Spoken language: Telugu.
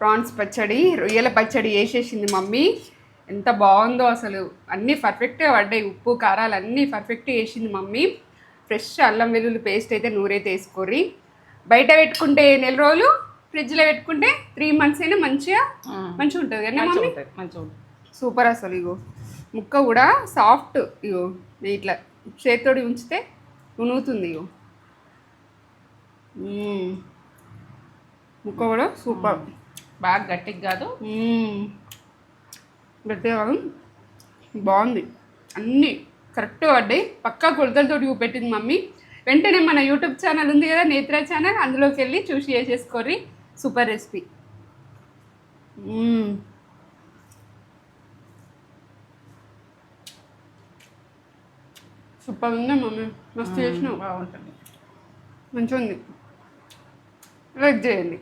ప్రాన్స్ పచ్చడి, రొయ్యల పచ్చడి వేసేసింది మమ్మీ. ఎంత బాగుందో అసలు, అన్నీ పర్ఫెక్ట్గా పడ్డాయి. ఉప్పు కారాలు అన్నీ పర్ఫెక్ట్గా వేసింది మమ్మీ. ఫ్రెష్ అల్లం వెల్లుల్లి పేస్ట్ అయితే నూరైతే వేసుకోర్రి. బయట పెట్టుకుంటే 4 రోజులు, ఫ్రిడ్జ్లో పెట్టుకుంటే 3 months అయినా మంచిగా ఉంటుంది కదా మమ్మీ. మంచిగా సూపర్ అసలు. ఇగో ముక్క కూడా సాఫ్ట్. ఇగో ఇట్లా చేతితోటి ఉంచితే ఉనుగుతుంది. ఇగో ముక్క కూడా సూపర్. బాగా గట్టిగా కాదు, గట్టిగా కాదు, బాగుంది. అన్నీ కరెక్ట్గా పడ్డాయి. పక్కా కొలతలతోటి పెట్టింది మమ్మీ. వెంటనే మన యూట్యూబ్ ఛానల్ ఉంది కదా, నేత్ర ఛానల్, అందులోకి వెళ్ళి చూసి చేసేసుకోర్రి. Super recipe. సూపర్ ఉందా మమ్మీ, మస్తు చేసినావు. బాగుంటుంది, మంచిగా ఉంది. లైక్ చేయండి.